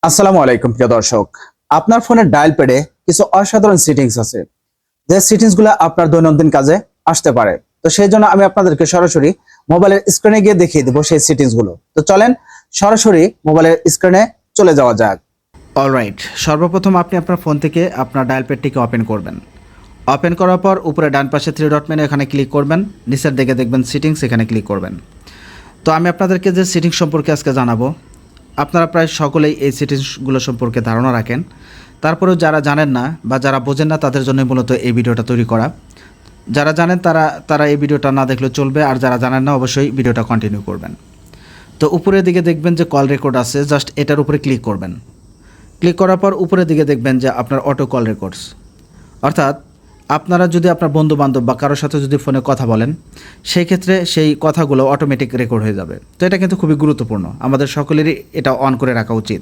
আসসালামু আলাইকুম প্রিয় দর্শক। আপনার ফোনের ডায়াল প্যাডে কিছু অসাধারণ সেটিংস আছে, যে সেটিংসগুলো আপনার দৈনন্দিন কাজে আসতে পারে। তো সেই জন্য আমি আপনাদেরকে সরাসরি মোবাইলের স্ক্রিনে গিয়ে দেখিয়ে দেবো সেই সেটিংসগুলো। তো চলেন সরাসরি মোবাইলের স্ক্রিনে চলে যাওয়া যাক। অলরাইট, সর্বপ্রথম আপনি আপনার ফোন থেকে আপনার ডায়াল প্যাডটিকে ওপেন করবেন। ওপেন করার পর উপরে ডান পাশে থ্রি ডট মেনু এখানে ক্লিক করবেন, নিচের দিকে দেখবেন সেটিংস, এখানে ক্লিক করবেন। তো আমি আপনাদেরকে যে সেটিংস সম্পর্কে আজকে জানাবো, আপনারা প্রায় সকলেই এই সেটিংসগুলো সম্পর্কে ধারণা রাখেন। তারপরেও যারা জানেন না বা যারা বোঝেন না তাদের জন্য মূলত এই ভিডিওটা তৈরি করা। যারা জানেন তারা এই ভিডিওটা না দেখলেও চলবে, আর যারা জানেন না অবশ্যই ভিডিওটা কন্টিনিউ করবেন। তো উপরের দিকে দেখবেন যে কল রেকর্ড আছে, জাস্ট এটার উপরে ক্লিক করবেন। ক্লিক করার পর উপরের দিকে দেখবেন যে আপনার অটো কল রেকর্ডস, অর্থাৎ আপনারা যদি আপনার বন্ধু বান্ধব বা কারোর সাথে যদি ফোনে কথা বলেন, সেই ক্ষেত্রে সেই কথাগুলো অটোমেটিক রেকর্ড হয়ে যাবে। তো এটা কিন্তু খুবই গুরুত্বপূর্ণ, আমাদের সকলেরই এটা অন করে রাখা উচিত।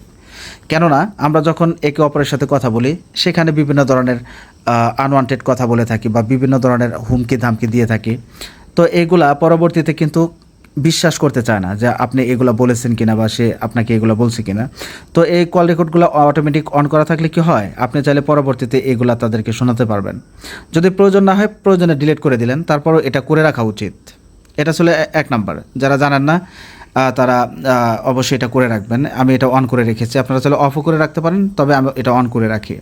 কেননা আমরা যখন একে অপরের সাথে কথা বলি, সেখানে বিভিন্ন ধরনের আনওয়ান্টেড কথা বলে থাকি বা বিভিন্ন ধরনের হুমকি ধামকি দিয়ে থাকি। তো এগুলা পরবর্তীতে কিন্তু বিশ্বাস করতে চায় না যে আপনি এগুলো বলেছেন কিনা বা সে আপনাকে এগুলো বলছে কিনা। তো এই কল রেকর্ডগুলো অটোমেটিক অন করা থাকলে কি হয়, আপনি চাইলে পরবর্তীতে এগুলা তাদেরকে শোনাতে পারবেন। যদি প্রয়োজন না হয়, প্রয়োজনে ডিলিট করে দিলেন, তারপরও এটা করে রাখা উচিত। এটা আসলে এক নাম্বার। যারা জানেন না তারা অবশ্যই এটা করে রাখবেন। আমি এটা অন করে রেখেছি, আপনারা চাইলে অফও করে রাখতে পারেন, তবে আমি এটা অন করে রাখি।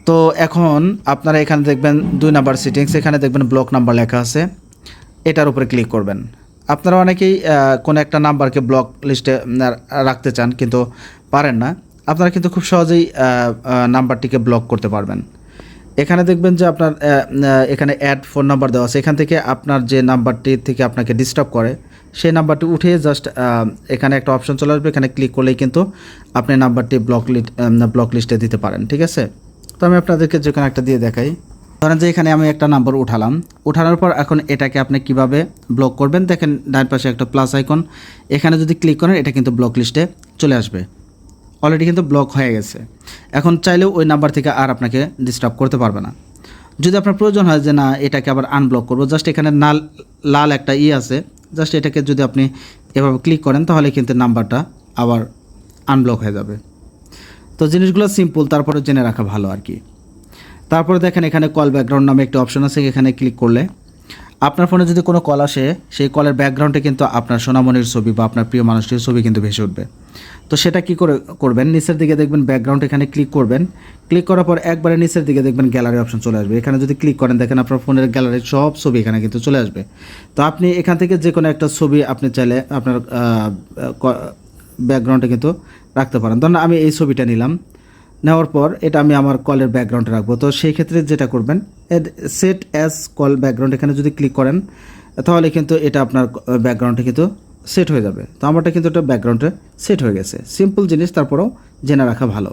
তো এখন আপনারা এখানে দেখবেন 2 নাম্বার সেটিংস, এখানে দেখবেন ব্লক নাম্বার লেখা আছে, এটার উপরে ক্লিক করবেন। আপনারা অনেকেই কোনো একটা নাম্বারকে ব্লক লিস্টে রাখতে চান কিন্তু পারেন না, আপনারা কিন্তু খুব সহজেই নাম্বারটিকে ব্লক করতে পারবেন। এখানে দেখবেন যে আপনার এখানে অ্যাড ফোন নাম্বার দেওয়া আছে, এখান থেকে আপনার যে নাম্বারটি থেকে আপনাকে ডিস্টার্ব করে সেই নাম্বারটি উঠে জাস্ট এখানে একটা অপশন চলে আসবে, এখানে ক্লিক করলেই কিন্তু আপনি নাম্বারটি ব্লক লিস্টে দিতে পারেন। ঠিক আছে, তো আমি আপনাদেরকে যে কোনো একটা দিয়ে দেখাই। ধরেন যে এখানে আমি একটা নাম্বার উঠানোর পর এখন এটাকে আপনি কিভাবে ব্লক করবেন, দেখেন ডান পাশে একটা প্লাস আইকন, এখানে যদি ক্লিক করেন এটা কিন্তু ব্লক লিস্টে চলে আসবে। অলরেডি কিন্তু ব্লক হয়ে গেছে। এখন চাইলেও ওই নাম্বার থেকে আর আপনাকে ডিস্টার্ব করতে পারবে না। যদি আপনার প্রয়োজন হয় যে না এটাকে আবার আনব্লক করবো, জাস্ট এখানে লাল একটা আছে, জাস্ট এটাকে যদি আপনি এভাবে ক্লিক করেন তাহলে কিন্তু নাম্বারটা আবার আনব্লক হয়ে যাবে। তো জিনিসগুলো সিম্পল, তারপরে জেনে রাখা ভালো আর কি। তারপরে দেখেন এখানে কল ব্যাকগ্রাউন্ড নামে একটা অপশন আছে, এখানে ক্লিক করলে আপনার ফোনে যদি কোনো কল আসে, সেই কলের ব্যাকগ্রাউন্ডে কিন্তু আপনার সোনামণির ছবি বা আপনার প্রিয় মানুষটির ছবি কিন্তু ভেসে উঠবে। তো সেটা কি করে করবেন, নিচের দিকে দেখবেন ব্যাকগ্রাউন্ড, এখানে ক্লিক করবেন। ক্লিক করার পর একবারে নিচের দিকে দেখবেন গ্যালারি অপশন চলে আসবে, এখানে যদি ক্লিক করেন দেখেন আপনার ফোনের গ্যালারির সব ছবি এখানে কিন্তু চলে আসবে। তো আপনি এখান থেকে যে কোনো একটা ছবি আপনি চাইলে আপনার ব্যাকগ্রাউন্ডে কিন্তু রাখতে পারেন। ধরুন আমি এই ছবিটা নিলাম, নেওয়ার পর এটা আমি আমার কলের ব্যাকগ্রাউন্ডে রাখবো। তো সেই ক্ষেত্রে যেটা করবেন, সেট অ্যাজ কল ব্যাকগ্রাউন্ড, এখানে যদি ক্লিক করেন তাহলে কিন্তু এটা আপনার ব্যাকগ্রাউন্ডে কিন্তু সেট হয়ে যাবে। তো আমারটা কিন্তু এটা ব্যাকগ্রাউন্ডে সেট হয়ে গেছে। সিম্পল জিনিস, তারপরেও জেনে রাখা ভালো।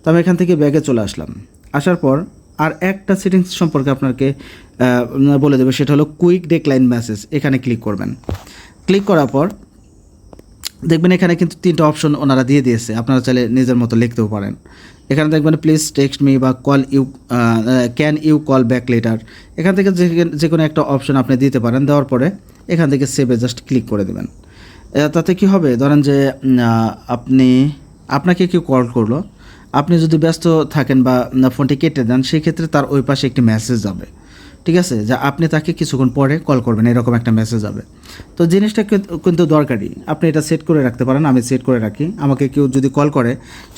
তো আমি এখান থেকে ব্যাগে চলে আসলাম। আসার পর আর একটা সেটিংস সম্পর্কে আপনাকে বলে দেবে, সেটা হলো কুইক ডেক্লাইন মেসেজ। এখানে ক্লিক করবেন। ক্লিক করার পর দেখবেন এখানে কিন্তু 3টা অপশন ওনারা দিয়ে দিয়েছে, আপনারা চাইলে নিজের মতো লিখতেও পারেন। এখানে দেখবেন প্লিজ টেক্সট মি বা call you, can you call back later. এখান থেকে যে কোনো একটা অপশন আপনি দিতে পারেন। দেওয়ার পরে এখান থেকে সেভে জাস্ট ক্লিক করে দেবেন। তাতে কি হবে, ধরেন যে আপনাকে কেউ কল করলো, আপনি যদি ব্যস্ত থাকেন বা ফোনটি কেটে দেন, সেই ক্ষেত্রে তার ওই পাশে একটি মেসেজ যাবে। ঠিক আছে, যা আপনি তাকে কিছুক্ষণ পরে কল করবেন, এরকম একটা মেসেজ যাবে। তো জিনিসটা কিন্তু দরকারি, আপনি এটা সেট করে রাখতে পারেন। আমি সেট করে রাখি, আমাকে কেউ যদি কল করে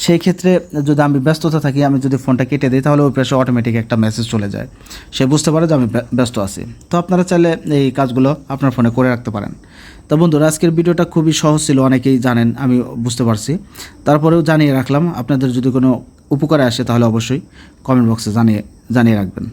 সেই ক্ষেত্রে যদি আমি ব্যস্ততা থাকি, আমি যদি ফোনটা কেটে দিই তাহলে ওই পাশে অটোমেটিক একটা মেসেজ চলে যায়, সে বুঝতে পারে যে আমি ব্যস্ত আছি। তো আপনারা চাইলে এই কাজগুলো আপনার ফোনে করে রাখতে পারেন। তো বন্ধুরা, আজকের ভিডিওটা খুবই সহজ ছিল, অনেকেই জানেন, আমি বুঝতে পারছি, তারপরেও জানিয়ে রাখলাম। আপনাদের যদি কোনো উপকারে আসে তাহলে অবশ্যই কমেন্ট বক্সে জানিয়ে রাখবেন।